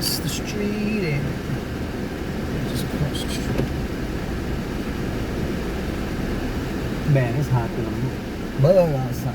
across the street and just cross the street. Man, it's hot than a Bug outside.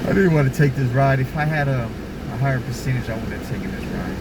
I didn't want to take this ride. If I had a higher percentage, I would have taken this ride.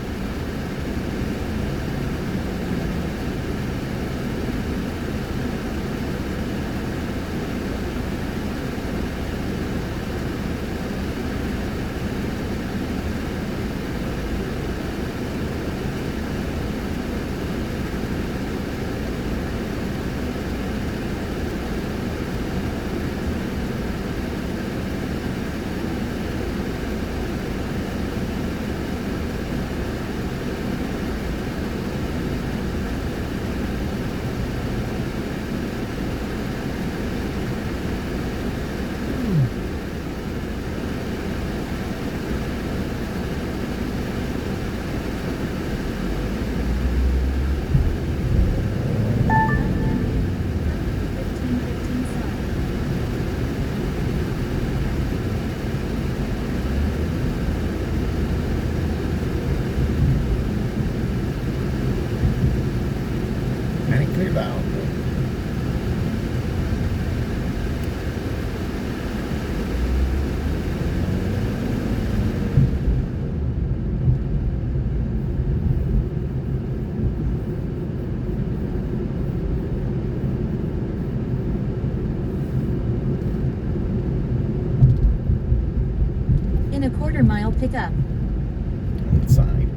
And it cleared out. In a quarter-mile pickup. Inside.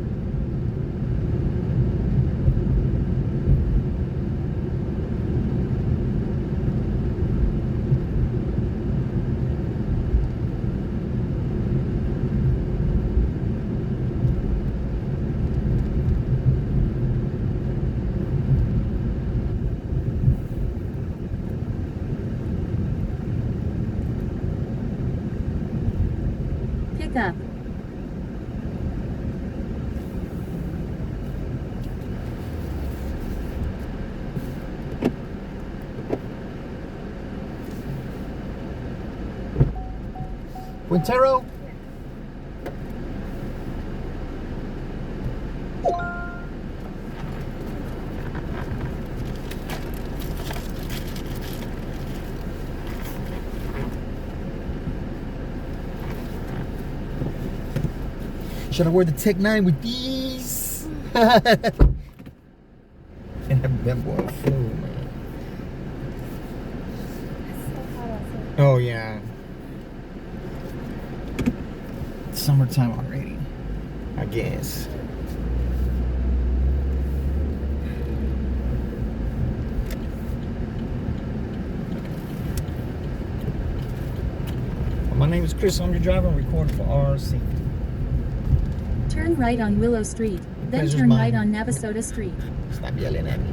Pickup. Quintero? Should I wear the Tech 9 with these? And that boy flew, man. Oh, yeah. Summertime already, I guess. My name is Chris. I'm your driver. I'm recording for RC. Turn right on Willow Street, then Pleasure's turn mine. right on Navasota Street. Stop yelling at me.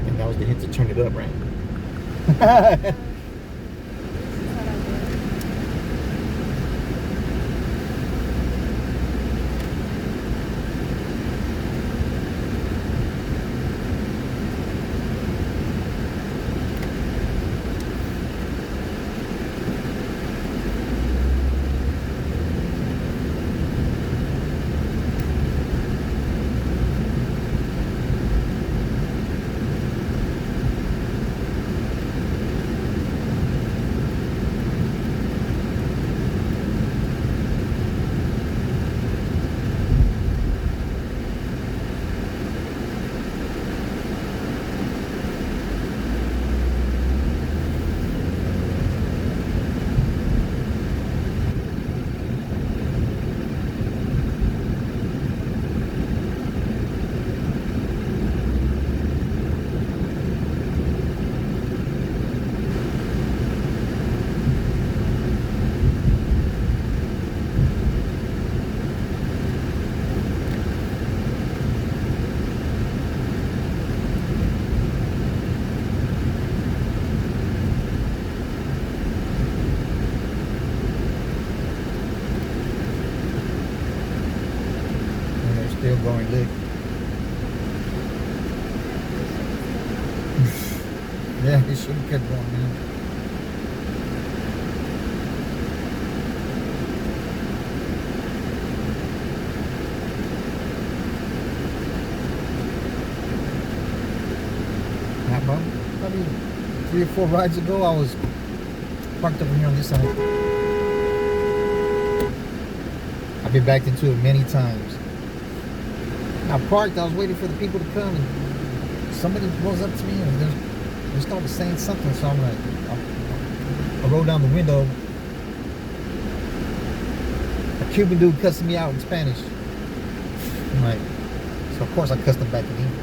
And that was the hit to turn it up, right? going lick. Yeah, he should have kept going, man. Probably 3 or 4 rides ago, I was parked over here on this side. I've been backed into it many times. I parked, I was waiting for the people to come, and somebody rolls up to me and they started saying something, so I'm like, I rolled down the window. A Cuban dude cussing me out in Spanish. I'm like, so of course I cussed him back in English.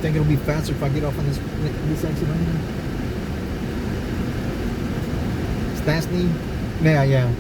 think it'll be faster if I get off on this exit right here? Stastny? Yeah.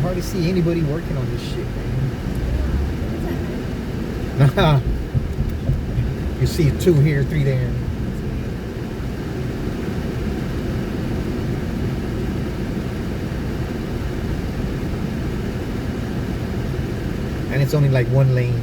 Hardly see anybody working on this shit, man. You see 2 here, 3 there. And it's only like 1 lane.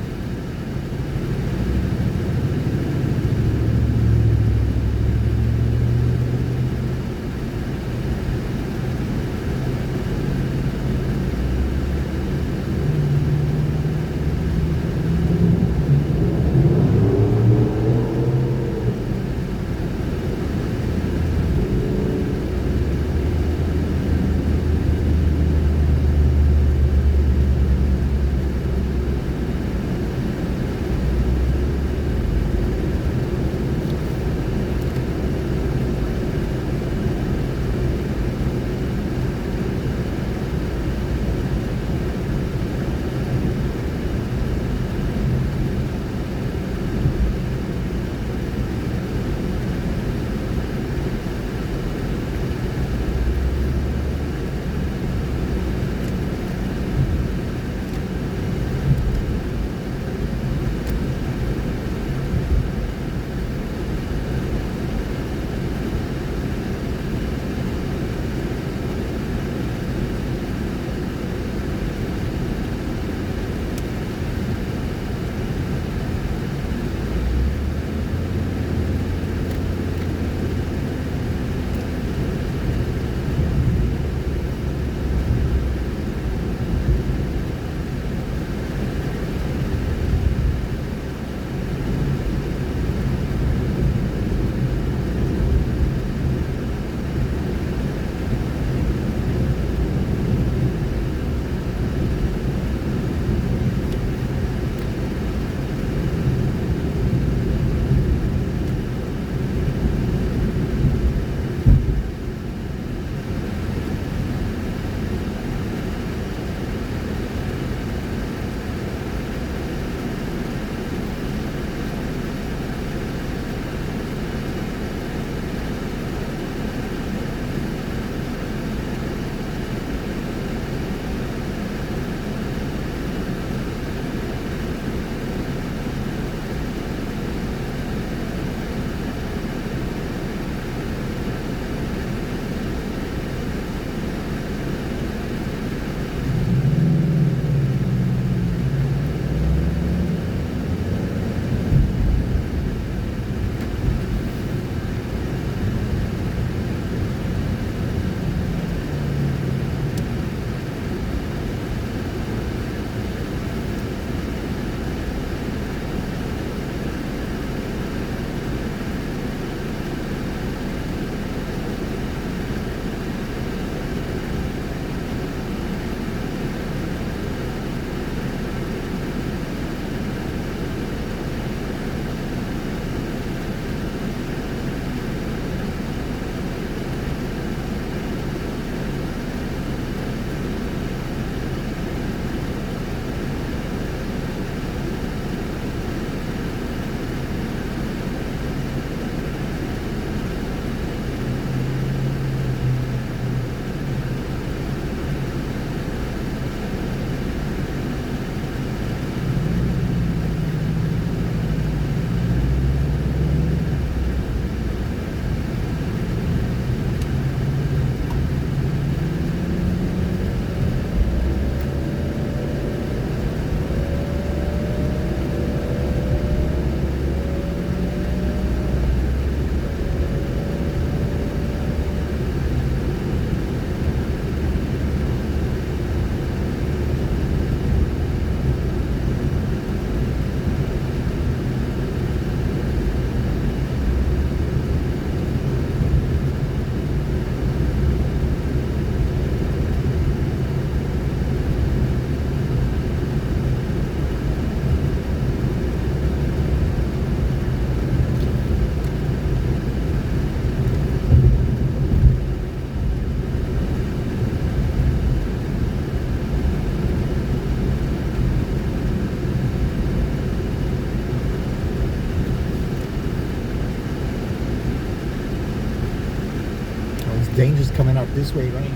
just coming out this way, right? Uh-huh.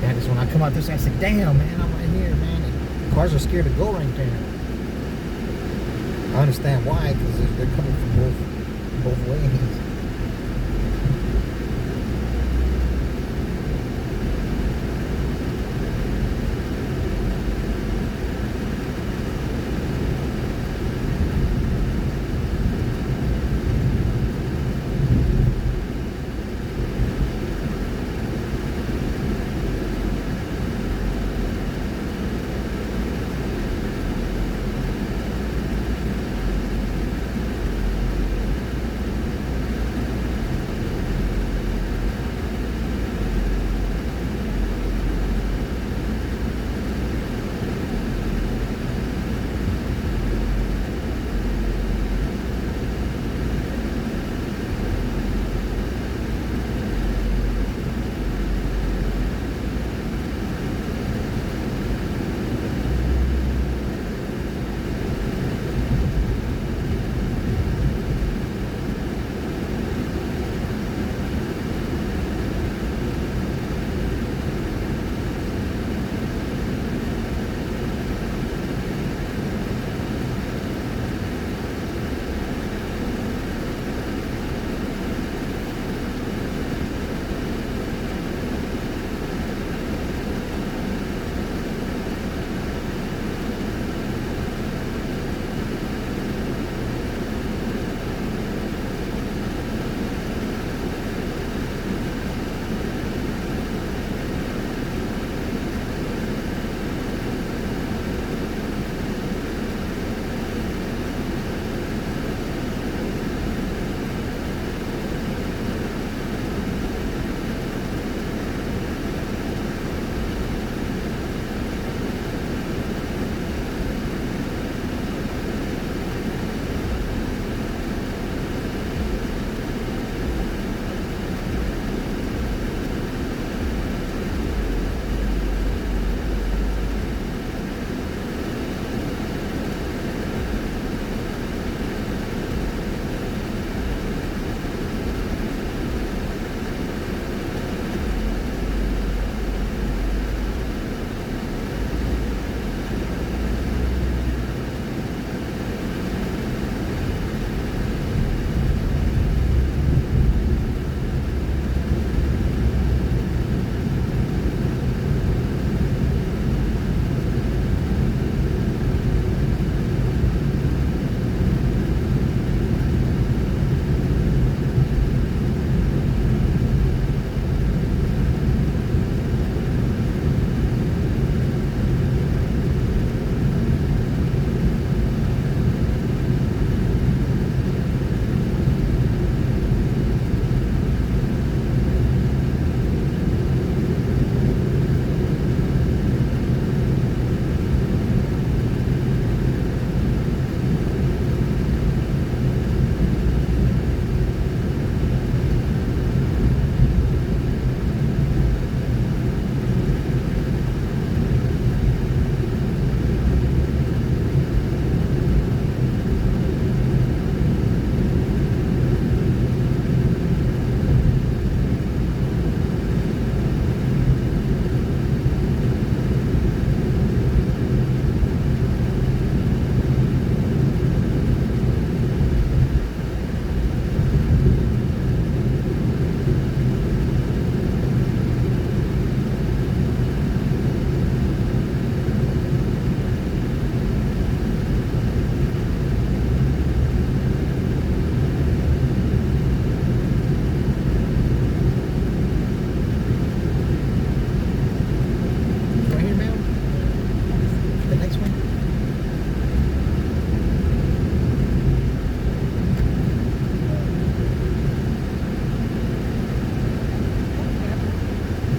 Yeah, just when I come out this way, I say, damn, man, I'm right here, man. And cars are scared to go right there. I understand why, because they're coming from both ways.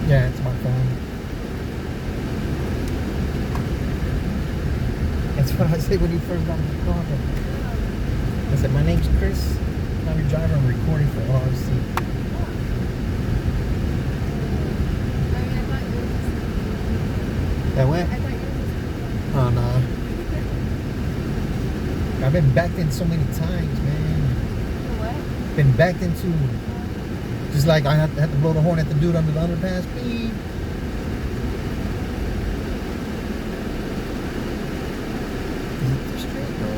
Yeah, it's my phone. That's what I said when you first got in the car. I said, my name's Chris. I'm your driver. I'm recording for RC. That what? I thought you were Oh, no. I've been backed in so many times, man. for what? Been backed into. Just like I had to blow the horn at the dude under the underpass. Beep. Straight, bro.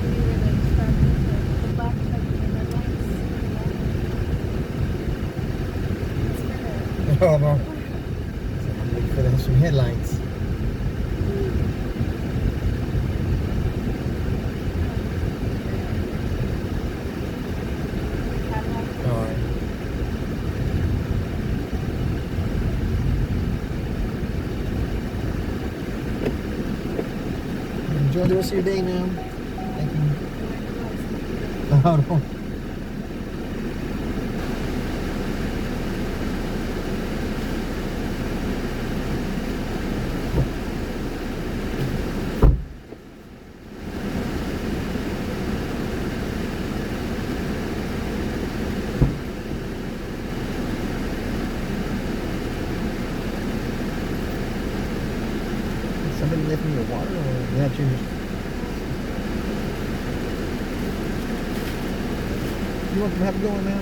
You were the truck with the black truck with the red lights. Yeah. Oh, no. So I'm looking for some headlights. Cadillac. All right. Enjoy the rest of your day, ma'am. Thank you. Oh, no. Somebody left me a water, or is that yours? You want to have a go on now?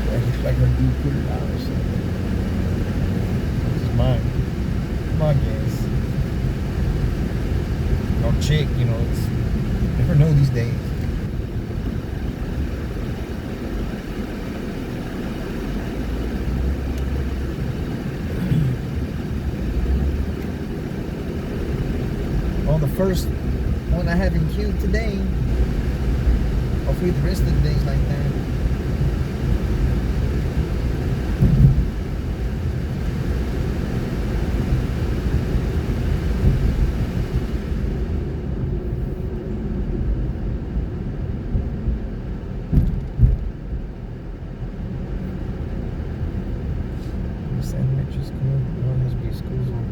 Yeah, looks like her dude put it out or something. This is mine. My guess. No chick, you know, it's never know these days. Well, the first one I have in queue today. Hopefully the rest of the days like that. Sandwich is good. No, it has to be school zone.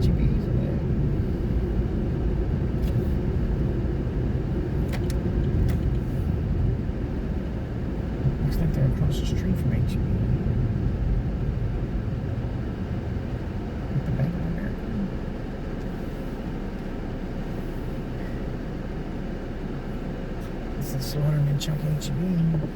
HEBs in there. Looks like they're across the street from HEB. At the Bank of America. It's the Slaughterman Chuck HEB.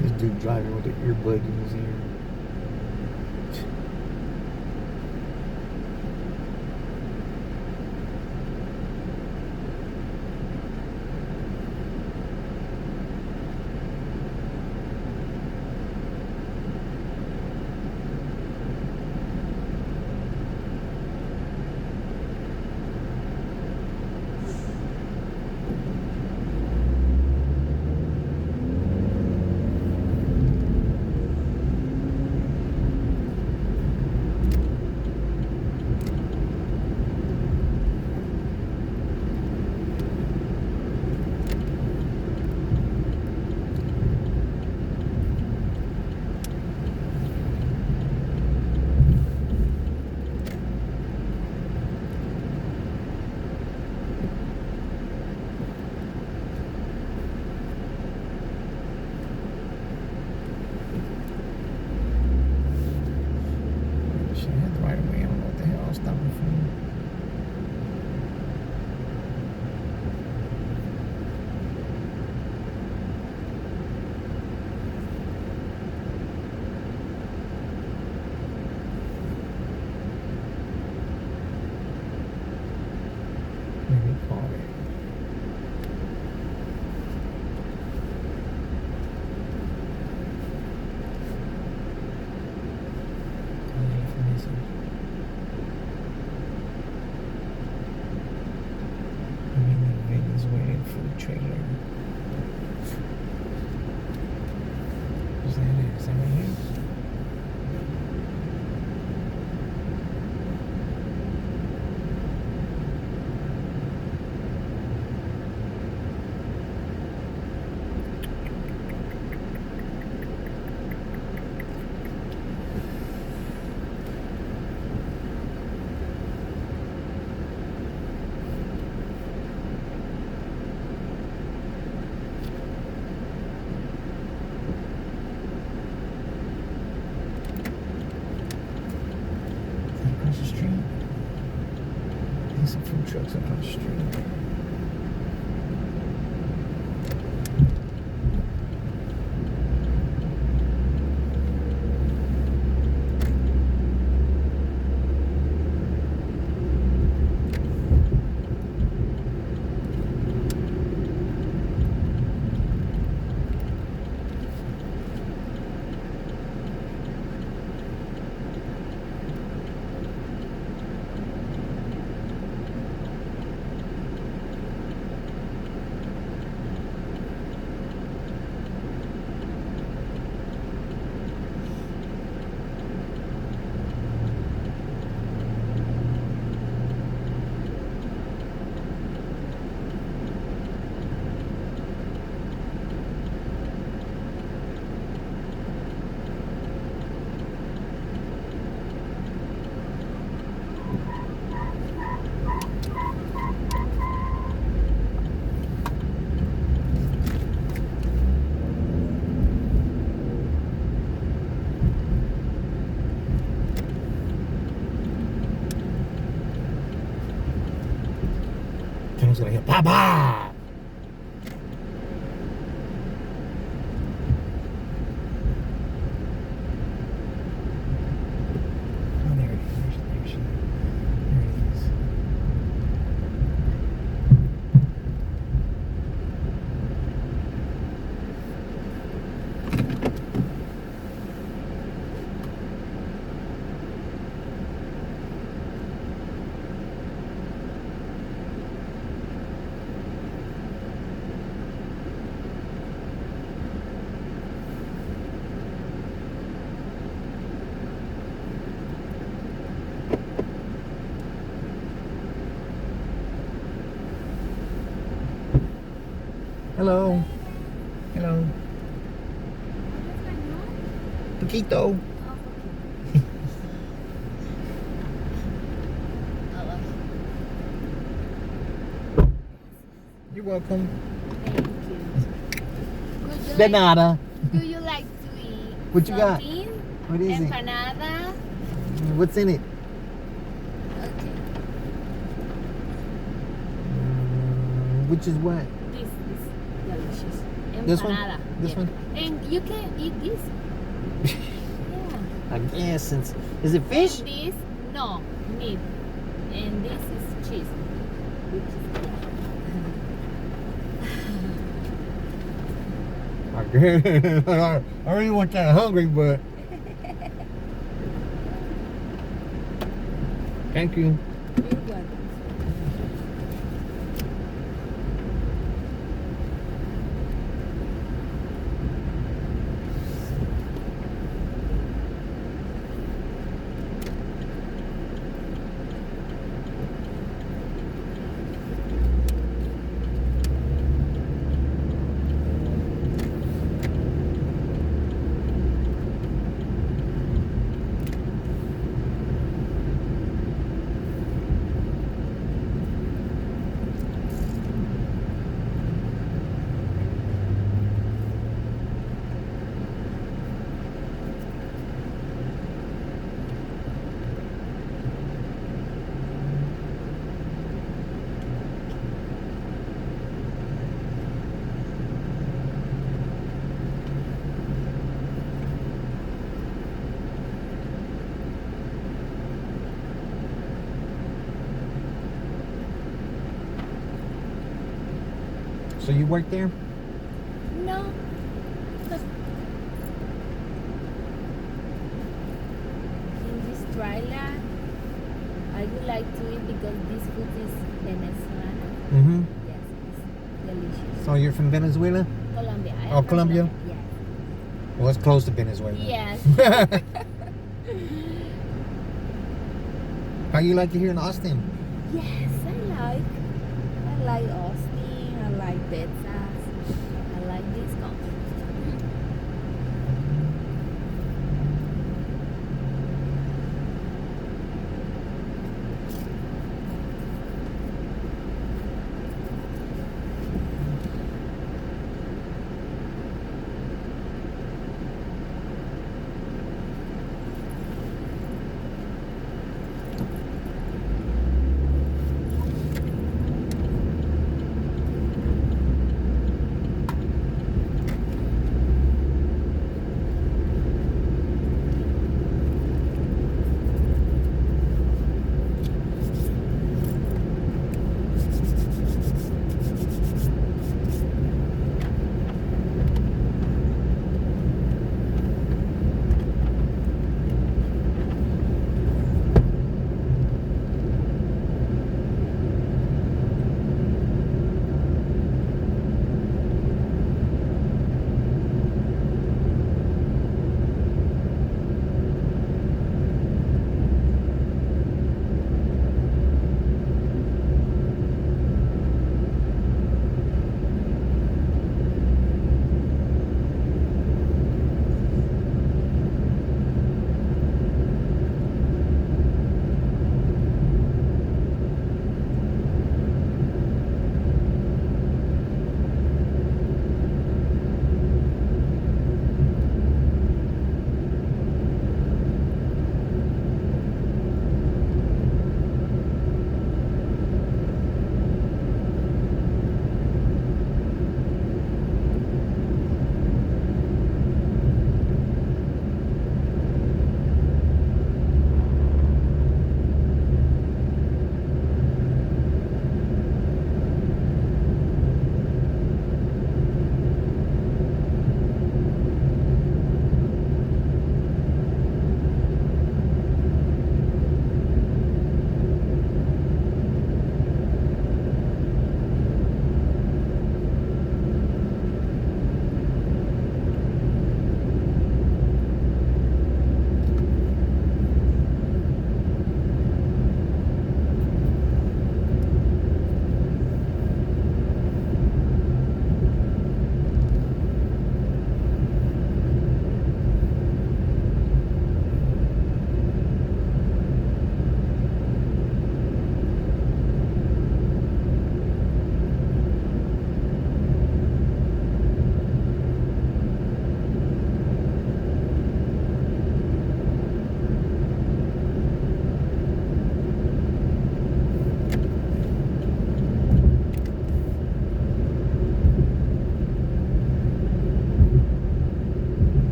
This dude driving with an earbud in his ear. right away. I don't know what the hell I was stopping for. Maybe call it. Vegas waiting for the trailer. Is that it? Is that right here? Across the street. There's some food trucks across the street. Someone's gonna hear Papa. Oh, there it is. There it is. Hello. Hello. Poquito. You're welcome. Thank you. De nada. Would you like to eat What you got? something? What is it? Empanada? What's in it? Okay. Which is what? This delicious. Empanada. This one? This Yeah. one? And you can eat this. Yeah. I guess since is it fish? And this, no, meat. And this is cheese. Which is good. I really wasn't kind of hungry, but thank you. You're welcome. So you work there? No. In this trailer, I would like to eat because this food is Venezuela. Mm-hmm. Yes, it's delicious. So you're from Venezuela? Colombia. I am Oh, from Colombia? Yes. Well, it's close to Venezuela. Yes. How you like it here in Austin? Yes, I like Austin. I like Texas. I like this country.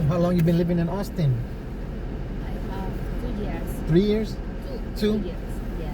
How long you been living in Austin? I have 2 years. 3 years? Two Two? years. Yeah.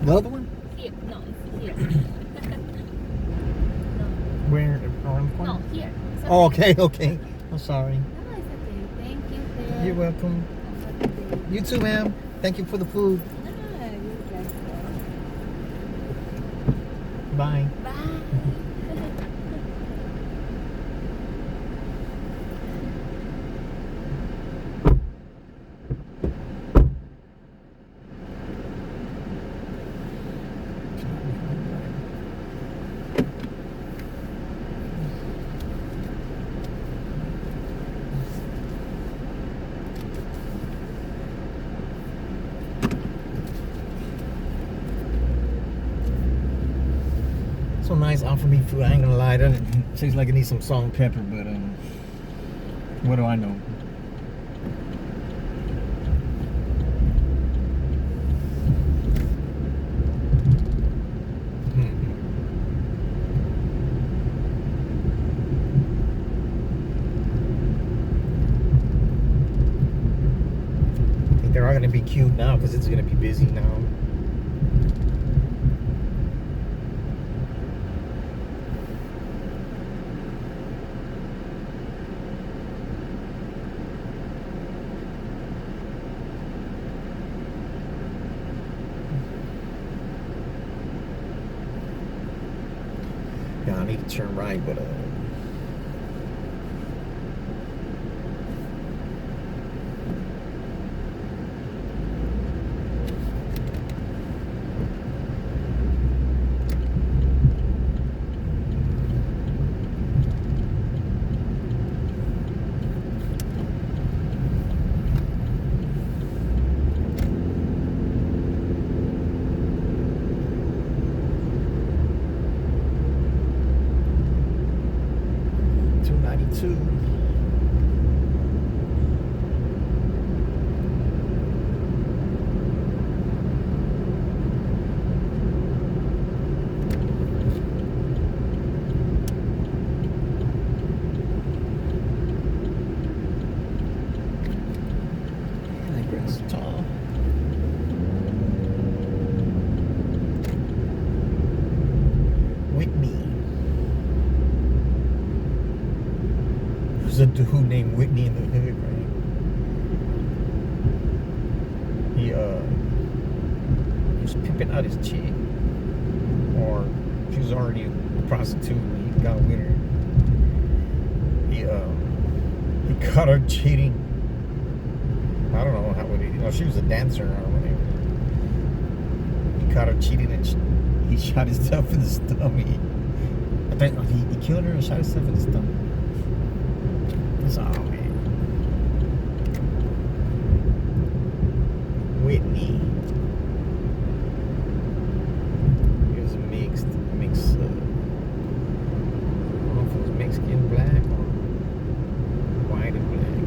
The other one? Here. No, it's here. no, Where? On the corner? no, here. It's Oh, okay, okay. I'm sorry. No, it's okay. Thank you, sir. You're welcome. Have a good day. You too, ma'am. Thank you for the food. No, you're welcome. Bye. Bye. So nice offer me food. I ain't gonna lie, that tastes like it needs some salt and pepper, but what do I know? I think they're all gonna be queued now because it's gonna be busy now. Yeah, I need to turn right, but two. Tall. Whitney. There's a dude named Whitney in the hood, right? He was pimping out his chick, or she was already a prostitute when he got with her. He caught her cheating. I don't know how would he. No, she was a dancer or whatever. He caught her cheating and he shot himself in the stomach. I think he killed her and shot himself in the stomach. That's all, man. Whitney. It was a mix. I don't know if it was Mexican black or white and black.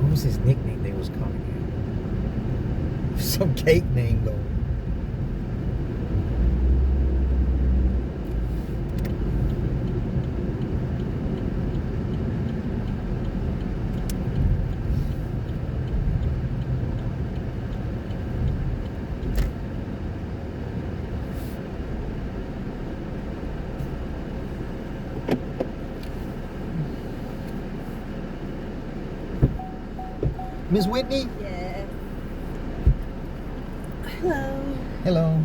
What was his nickname they was calling him? Some cake name though. Miss Whitney? Yes. Hello. Hello.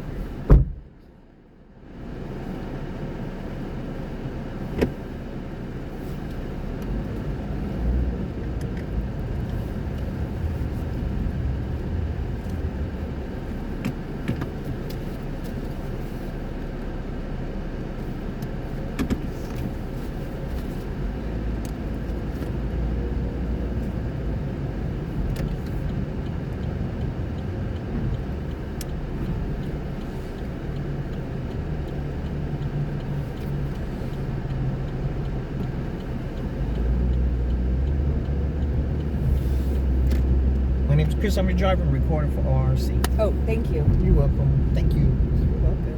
My name's Chris. I'm your driver, recording for RRC. Oh, thank you. You're welcome. Thank you. You're welcome.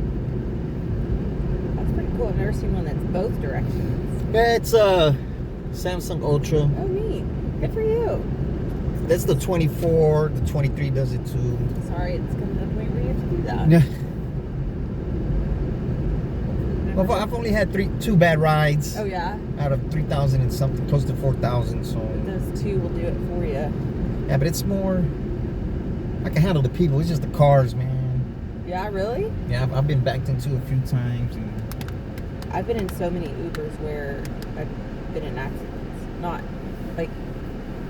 That's pretty cool. I've never seen one that's both directions. Yeah, it's Samsung Ultra. Oh, neat. Good for you. That's the 24. The 23 does it too. Sorry, it's coming to the point where you have to do that. Yeah. Well, I've only had two bad rides Oh yeah, out of 3,000 and something, close to 4,000. So those two will do it for you. yeah, but it's more. I can handle the people. It's just the cars, man. Yeah, really? Yeah, I've been backed into a few times. And I've been in so many Ubers where I've been in accidents. Not like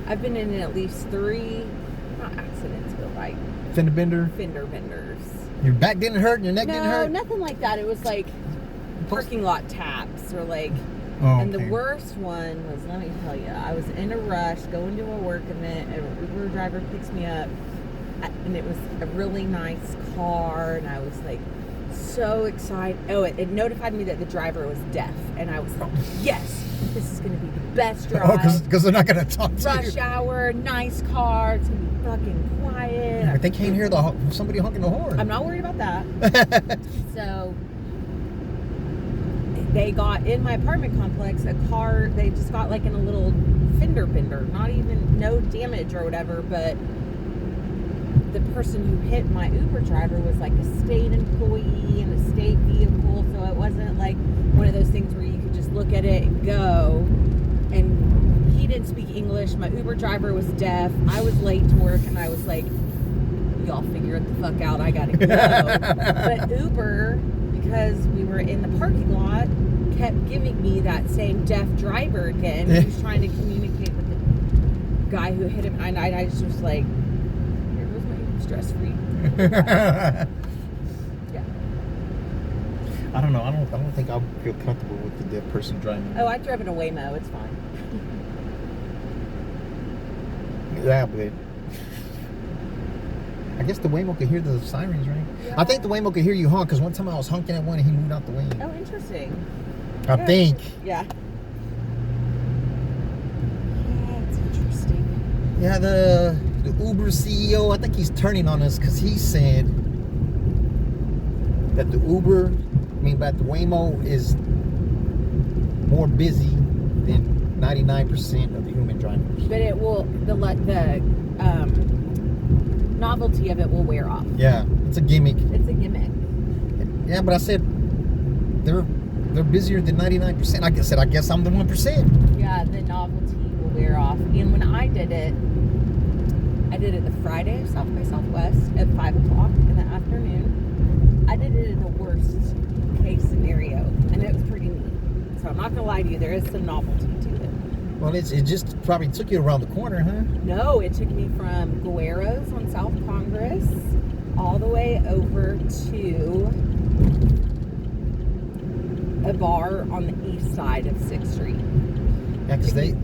I've been in at least 3, not accidents, but like fender bender. fender benders. Your back didn't hurt. Your neck didn't No, hurt. nothing like that. It was like parking lot taps or like. Oh, And the okay. worst one was, let me tell you, I was in a rush going to a work event. An Uber driver picks me up, and it was a really nice car, and I was like so excited. Oh, it notified me that the driver was deaf, and I was like, yes, this is going to be the best drive. Oh, because they're not gonna talk to Rush you. hour, nice car, it's going to be fucking quiet. But they can't hear somebody honking the horn. I'm not worried about that. So they got in my apartment complex a car. They just got like in a little fender bender, not even no damage or whatever, but the person who hit my Uber driver was like a state employee in a state vehicle, so it wasn't like one of those things where you could just look at it and go. And he didn't speak English. My Uber driver was deaf. I was late to work, and I was like, y'all figure it the fuck out, I gotta go. But Uber, because we were in the parking lot, kept giving me that same deaf driver again. He was trying to communicate with the guy who hit him, and I just was like, here was my stress-free. Yeah. I don't know. I don't think I'll feel comfortable with the deaf person driving. Oh, I've driven a Waymo. It's fine. Yeah, but I guess the Waymo could hear the sirens, right? Yeah. I think the Waymo could hear you honk, because one time I was honking at one and he moved out the way. Oh, interesting. I Yeah. think. Yeah. That's interesting. Yeah, the Uber CEO, I think he's turning on us, because he said that the Waymo is more busy than 99% of the human drivers. But it will, the novelty of it will wear off. Yeah, it's a gimmick. It's a gimmick. Yeah, but I said they're busier than 99%. I guess I'm the 1%. Yeah, the novelty will wear off. And when I did it the Friday of South by Southwest at 5 o'clock in the afternoon. I did it in the worst case scenario, and it was pretty neat. So I'm not gonna lie to you, there is some novelty to it. Well, it just probably took you around the corner, huh? No, it took me from Guero's on South Congress all the way over to a bar on the east side of 6th Street. Yeah, because they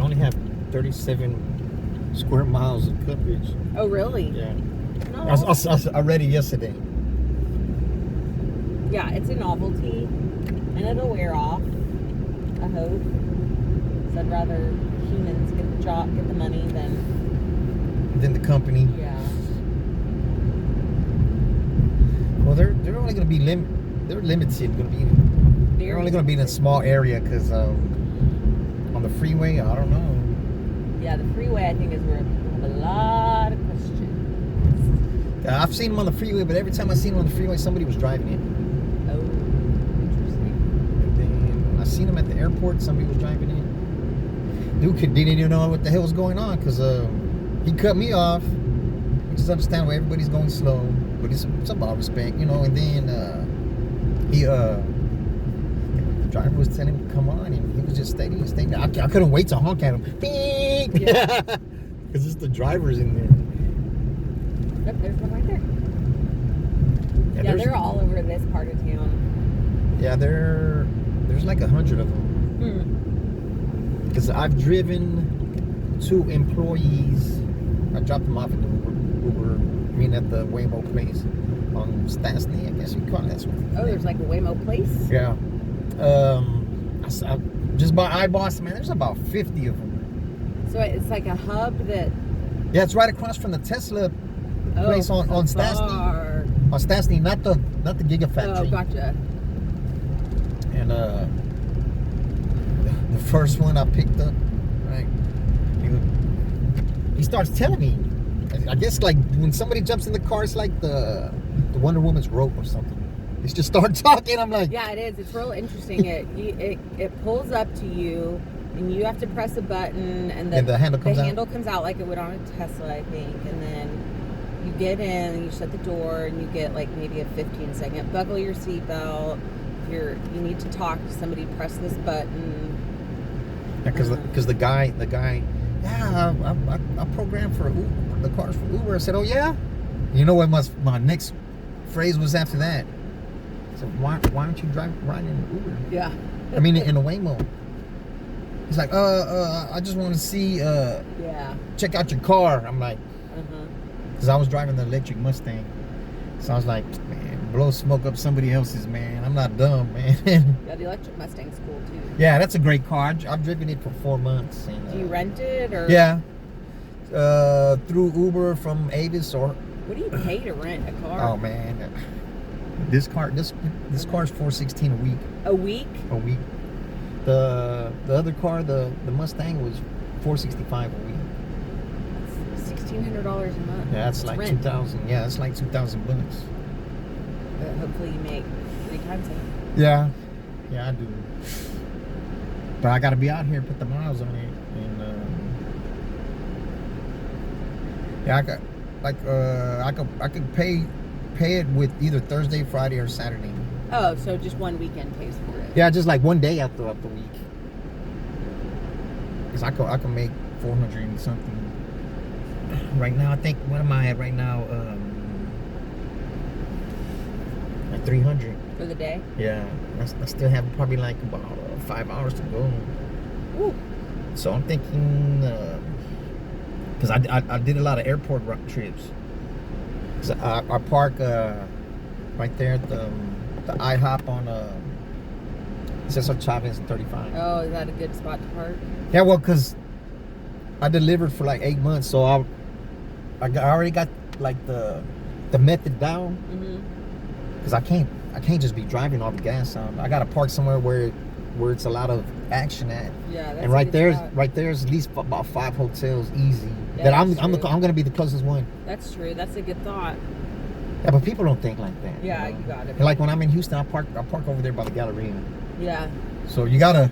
only have 37 square miles of coverage. Oh, really? Yeah. No. I read it yesterday. Yeah, it's a novelty, and it'll wear off, I hope. So I'd rather humans get the job, get the money than... Then the company. Yeah. Well, they're only going to be they're limited. They're only going to be in a small area, because on the freeway, I don't know. Yeah, the freeway, I think, is where people have a lot of questions. I've seen them on the freeway, but every time I seen them on the freeway, somebody was driving it. Oh, interesting. And then I seen them at the airport, somebody was driving it. Dude didn't even know what the hell was going on, because he cut me off. We just understand why everybody's going slow, but it's about respect, you know. And then the driver was telling him to come on, and he was just staying there. I couldn't wait to honk at him. Beep! Yeah. Because it's the drivers in there. Yep, there's one right there. Yeah, they're all over this part of town. Yeah, there's like 100 of them. Because I've driven 2 employees. I dropped them off at the Uber, at the Waymo place on Stastny, I guess you call it. That's what. Oh, there's like a Waymo place? Yeah. Just by iBoss, man, there's about 50 of them. So it's like a hub that... Yeah, it's right across from the Tesla place on Stastny. far. On Stastny, not the Gigafactory. Oh, gotcha. And the first one I picked up, right? he starts telling me. I guess like when somebody jumps in the car, it's like the Wonder Woman's rope or something. They just start talking. I'm like, Yeah, it is. It's real interesting. It pulls up to you, and you have to press a button, and And the handle comes out? handle comes out like it would on a Tesla, I think. And then you get in, and you shut the door, and you get like maybe a 15-second buckle your seatbelt. If you need to talk to somebody, press this button. because the guy, yeah, I programmed for Uber, the cars for Uber. I said, oh yeah. You know what my next phrase was after that? I said, why aren't you riding in Uber? Yeah. I mean, in a Waymo. He's like, I just want to see, Yeah. check out your car. I'm like, Uh-huh. because I was driving the electric Mustang. So I was like, man, blow smoke up somebody else's, man. I'm not dumb, man. Yeah, the electric Mustang's cool too. Yeah, that's a great car. I've driven it for 4 months. And, Do you rent it or? Yeah. Through Uber from Avis or... What do you pay to rent a car? Oh, man. This car is $416 a week. A week? A week. The other car, the Mustang, was $465 a week. That's $1,600 a month. Yeah, that's like rent. 2,000. Yeah, that's like 2,000 bucks. But hopefully you make 3 times that. Yeah, I do. But I got to be out here, put the miles on it, and yeah, I could pay it with either Thursday, Friday, or Saturday. Oh, so just one weekend pays for it. Yeah, just like one day out the week. Cause I could make 400 and something. Right now, I think what am I at right now? Like 300. For the day? Yeah, I still have probably like about 5 hours to go. Ooh. So I'm thinking, because I did a lot of airport trips. So I park right there at the IHOP on Cesar Chavez and 35. Oh, is that a good spot to park? Yeah, well, because I delivered for like 8 months, so I already got like the method down. Because I can't just be driving all the gas out. I gotta park somewhere where it's a lot of action at. Yeah, that's And right there's at least about 5 hotels easy. Yeah, that I'm that's true. gonna be the closest one. That's true. That's a good thought. Yeah, but people don't think like that. Yeah, you know? you got it. And like when I'm in Houston, I park over there by the Galleria. Yeah. So you gotta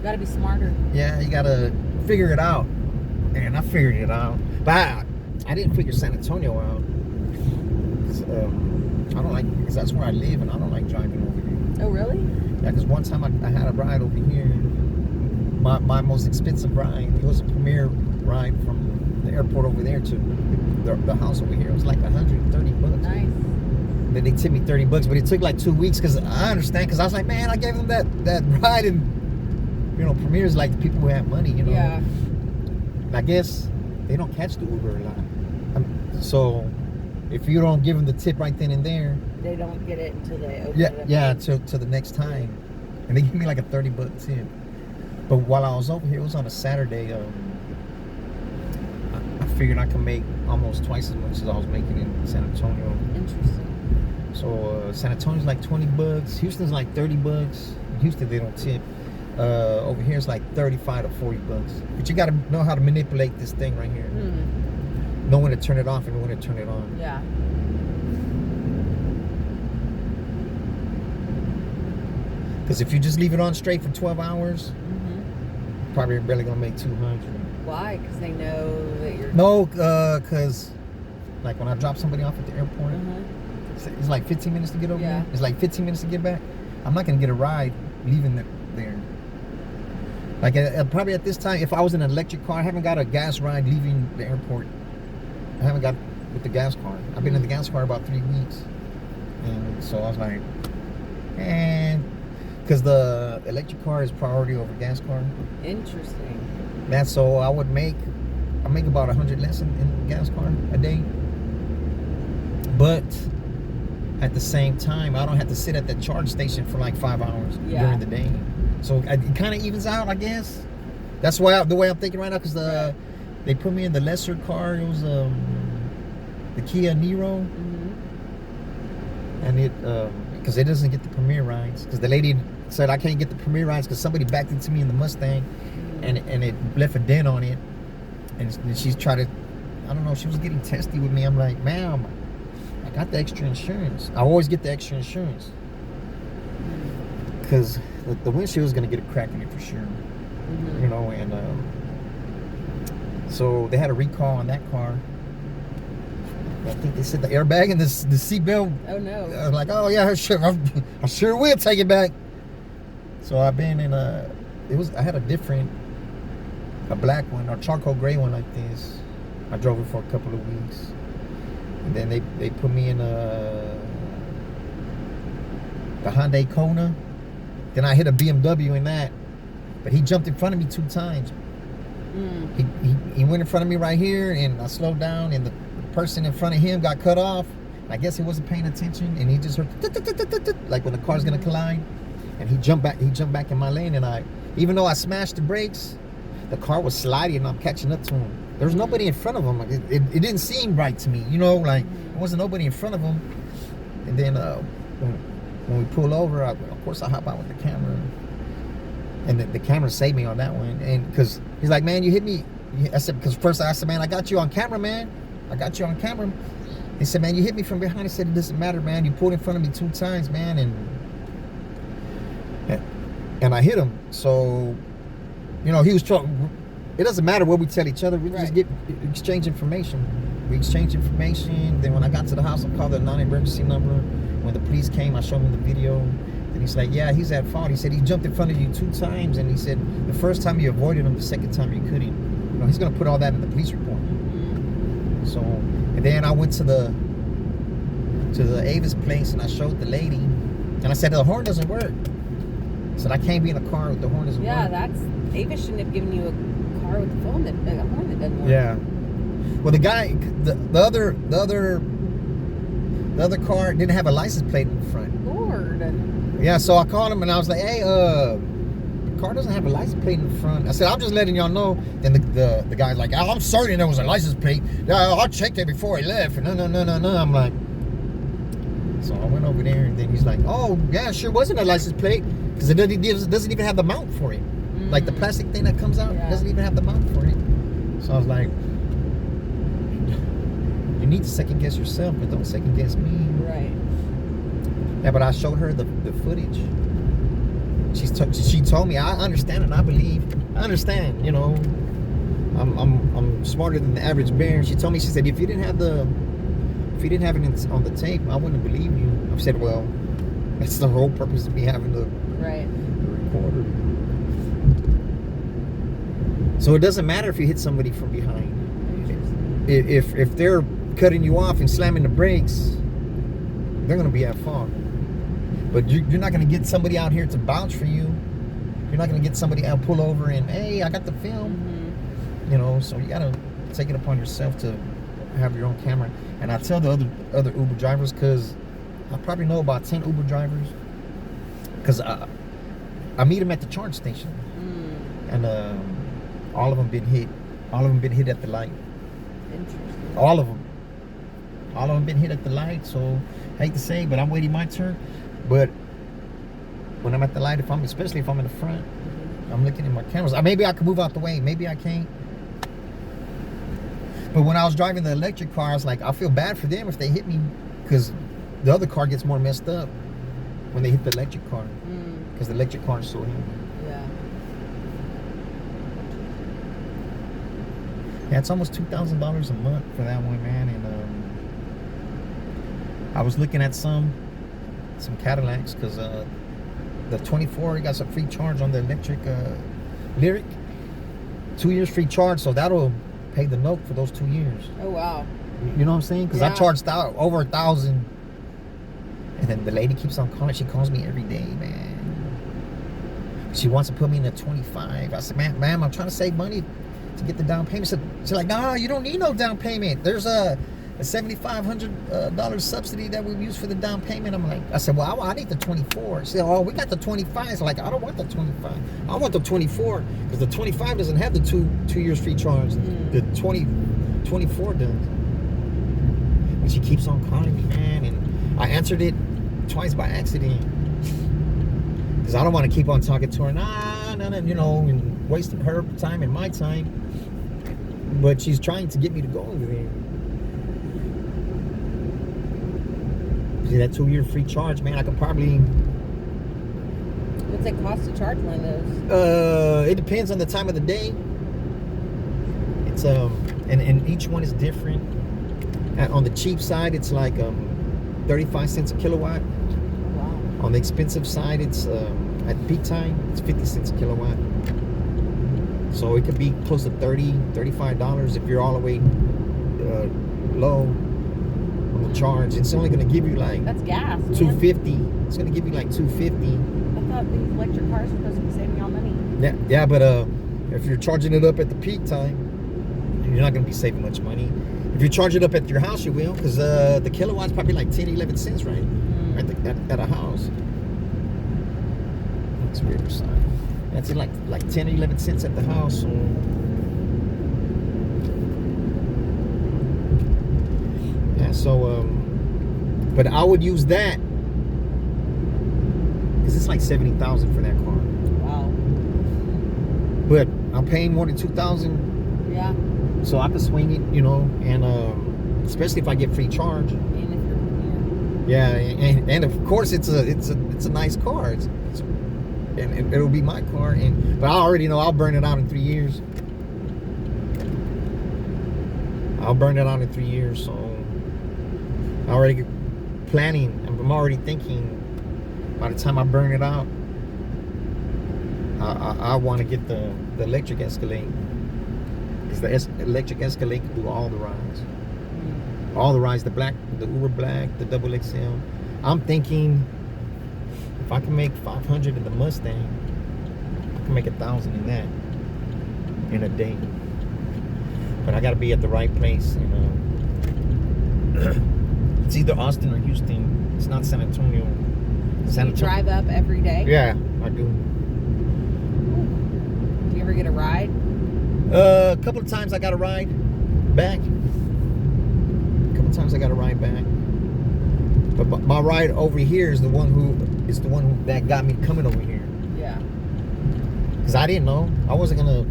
Be smarter. you gotta figure it out. And I figured it out, but I didn't figure San Antonio out. I don't like, because that's where I live, and I don't like driving over here. Oh, really? Yeah, because one time I had a ride over here. My most expensive ride, it was a Premier ride from the airport over there to the house over here. It was like $130. Nice. Then they tipped me $30, but it took like 2 weeks, because I understand, because I was like, man, I gave them that ride, and Premier is like the people who have money, Yeah. I guess they don't catch the Uber a lot. So if you don't give them the tip right then and there, They don't get it until they open it up. yeah, to the next time, and they give me like a $30 tip. But while I was over here, it was on a Saturday. I figured I could make almost twice as much as I was making in San Antonio. Interesting. So San Antonio's like $20. Houston's like $30. In Houston they don't tip. Over here it's like $35 to $40. But you got to know how to manipulate this thing right here. Know when to turn it off and when to turn it on. Yeah. Because if you just leave it on straight for 12 hours, probably barely gonna make 200. Why? Because they know that you're. No, because like when I drop somebody off at the airport, it's like 15 minutes to get over here. It's like 15 minutes to get back. I'm not gonna get a ride leaving there. Like probably at this time, if I was in an electric car, I haven't got a gas ride leaving the airport. I haven't got with the gas car. I've been in the gas car about 3 weeks, and so I was like, because the electric car is priority over gas car. Interesting. Man, so I make about 100 less in gas car a day. But at the same time, I don't have to sit at the charge station for like 5 hours during the day. So it kind of evens out, I guess. That's why the way I'm thinking right now, because they put me in the lesser car. It was the Kia Niro, and it because it doesn't get the Premier rides. Because the lady said I can't get the Premier rides because somebody backed into me in the Mustang, and it left a dent on it, And she's tried to, I don't know, she was getting testy with me. I'm like, ma'am, I got the extra insurance. I always get the extra insurance. Because the windshield is going to get a crack in it for sure. You know, and so they had a recall on that car. I think they said the airbag and the seatbelt. Oh no. I was like, oh yeah, I sure will take it back. So I've been in I had a black one or charcoal gray one like this. I drove it for a couple of weeks. And then they put me in the Hyundai Kona. Then I hit a BMW in that. But he jumped in front of me 2 times. He went in front of me right here, and I slowed down, and the person in front of him got cut off. I guess he wasn't paying attention, and he just heard like when the car's gonna collide, and he jumped back in my lane, and even though I smashed the brakes, the car was sliding, and I'm catching up to him. There was nobody in front of him. It didn't seem right to me, you know, like there wasn't nobody in front of him. And then when we pull over, of course I hop out with the camera. And the camera saved me on that one. And because he's like, man, you hit me. I said, because first I said, man, I got you on camera, man. I got you on camera. He said, man, you hit me from behind. He said, it doesn't matter, man. You pulled in front of me 2 times, man. And I hit him. So, you know, he was trying. It doesn't matter what we tell each other. We just exchange information. We exchange information. Then when I got to the house, I called the non-emergency number. When the police came, I showed him the video. And he's like, yeah, he's at fault. He said he jumped in front of you 2 times, and he said the first time you avoided him, the second time you couldn't. You know, he's gonna put all that in the police report. So, and then I went to the Avis place, and I showed the lady, and I said the horn doesn't work. I said I can't be in a car with the horn doesn't work. Yeah, Avis shouldn't have given you a car with a horn that doesn't work. Yeah. Well, the guy, the other car didn't have a license plate in front. Lord. Yeah, so I called him and I was like, hey, the car doesn't have a license plate in the front. I said, I'm just letting y'all know. Then the guy's like, oh, I'm certain there was a license plate. Yeah, I checked it before I left. And no. I'm like, so I went over there, and then he's like, oh, yeah, sure wasn't a license plate, because it doesn't even have the mount for it. Like the plastic thing that comes out, doesn't even have the mount for it. So I was like, you need to second guess yourself, but don't second guess me. Right. Yeah, but I showed her the footage. She told me, I understand and I believe. I understand, you know. I'm smarter than the average bear. She told me, she said, if you didn't have it on the tape, I wouldn't believe you. I said, well, that's the whole purpose of me having the recorder. So it doesn't matter if you hit somebody from behind. If they're cutting you off and slamming the brakes, they're gonna be at fault. But you're not gonna get somebody out here to vouch for you. You're not gonna get somebody out pull over and, hey, I got the film. You know, so you gotta take it upon yourself to have your own camera. And I tell the other Uber drivers, because I probably know about 10 Uber drivers, because I meet them at the charge station, and all of them been hit. All of them been hit at the light. Interesting. All of them been hit at the light. So I hate to say, but I'm waiting my turn. But when I'm at the light, especially if I'm in the front, I'm looking at my cameras. Maybe I can move out the way. Maybe I can't. But when I was driving the electric car, I was like, I feel bad for them if they hit me, because the other car gets more messed up when they hit the electric car, because the electric car is so heavy. Yeah, it's almost $2,000 a month for that one, man. And I was looking at some Cadillacs, because the 24 got some free charge on the electric Lyric. 2 years free charge, so that'll pay the note for those 2 years. Oh wow. You know what I'm saying? Because I charged out over $1,000, and then the lady keeps on calling. She calls me every day, man. She wants to put me in a 25. I said, ma'am, I'm trying to save money to get the down payment. She's like, no, you don't need no down payment. There's a $7,500 subsidy that we use for the down payment. I said, well, I need the 24. She said, oh, we got the 25. It's like, I don't want the 25. I want the 24, because the 25 doesn't have the two years free charge. The 24 does. And she keeps on calling me, man, and I answered it twice by accident, because I don't want to keep on talking to her, nah, you know, and wasting her time and my time. But she's trying to get me to go over there. See, that 2-year free charge, man, I could probably... What's it cost to charge one of those? It depends on the time of the day. It's and each one is different. On the cheap side, it's like 35 cents a kilowatt. Wow. On the expensive side, it's at peak time, it's 50 cents a kilowatt. So it could be close to $30-$35 if you're all the way low on the charge. It's only going to give you like That's gas, man. $2.50. It's going to give you like $2.50. I thought these electric cars were supposed to be saving y'all money. Yeah, but if you're charging it up at the peak time, you're not going to be saving much money. If you charge it up at your house, you will, because the kilowatt's probably like 10-11 cents, right? At a house. That's Riverside. That's like 10 or 11 cents at the house. So. Yeah, so but I would use that because it's like $70,000 for that car. Wow. But I'm paying more than $2,000, Yeah. so I can swing it, you know, and especially if I get free charge. And if you're here. Yeah, and of course it's a nice car. And it'll be my car, but I already know I'll burn it out in 3 years. I'll burn it out in 3 years, so I'm already planning. I'm already thinking. By the time I burn it out, I want to get the electric Escalade, because the electric Escalade can do all the rides. All the rides, the black, the Uber Black, the double XL. I'm thinking if I can make 500 in the Mustang, I can make 1,000 in that in a day. But I got to be at the right place. You know, it's either Austin or Houston. It's not San Antonio. San You drive up every day? Yeah, I do. Do you ever get a ride? A couple of times I got a ride back. But my ride over here is the one that got me coming over here. Yeah. Because I didn't know. I wasn't gonna,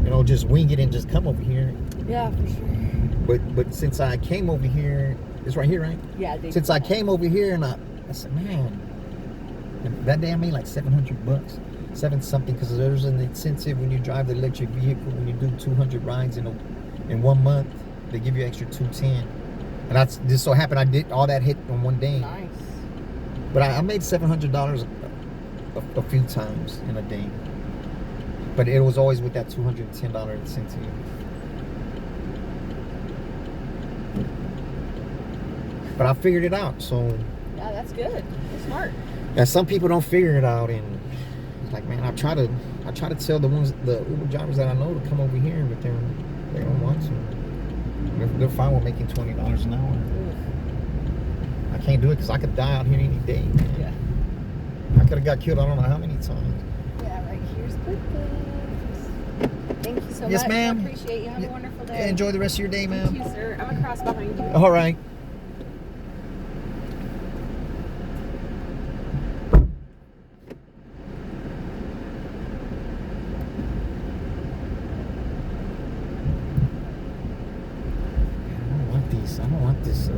you know, just wing it and just come over here. Yeah, for sure. But since I came over here, it's right here, right? Yeah. Since I came over here and I said, man, and that day I made like $700, 7 something, because there's an incentive when you drive the electric vehicle. When you do 200 rides in 1 month, they give you extra 210. And that's just so happened I did all that hit on one day. Nice. But I made $700 a few times in a day. But it was always with that $210 incentive. But I figured it out, so. Yeah, that's good. That's smart. Yeah, some people don't figure it out, and it's like, man, I try to tell the Uber drivers that I know to come over here, but they don't want to. They're fine with making $20 an hour. I can't do it because I could die out here any day, man. Yeah. I could have got killed I don't know how many times. Yeah, right here's perfect. Thank you so much. Yes, ma'am. I appreciate you. Have a wonderful day. Enjoy the rest of your day, ma'am. Thank you, sir. I'm across behind you. All right. I don't want this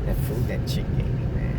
that food that chick gave me, man.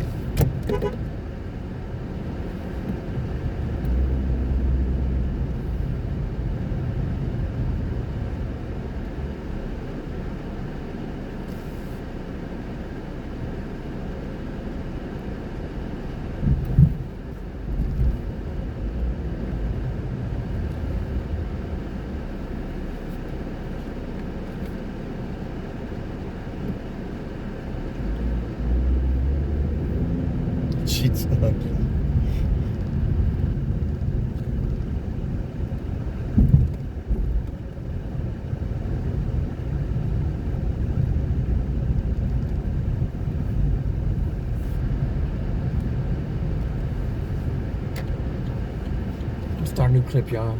She's ugly. Let's start a new clip, y'all.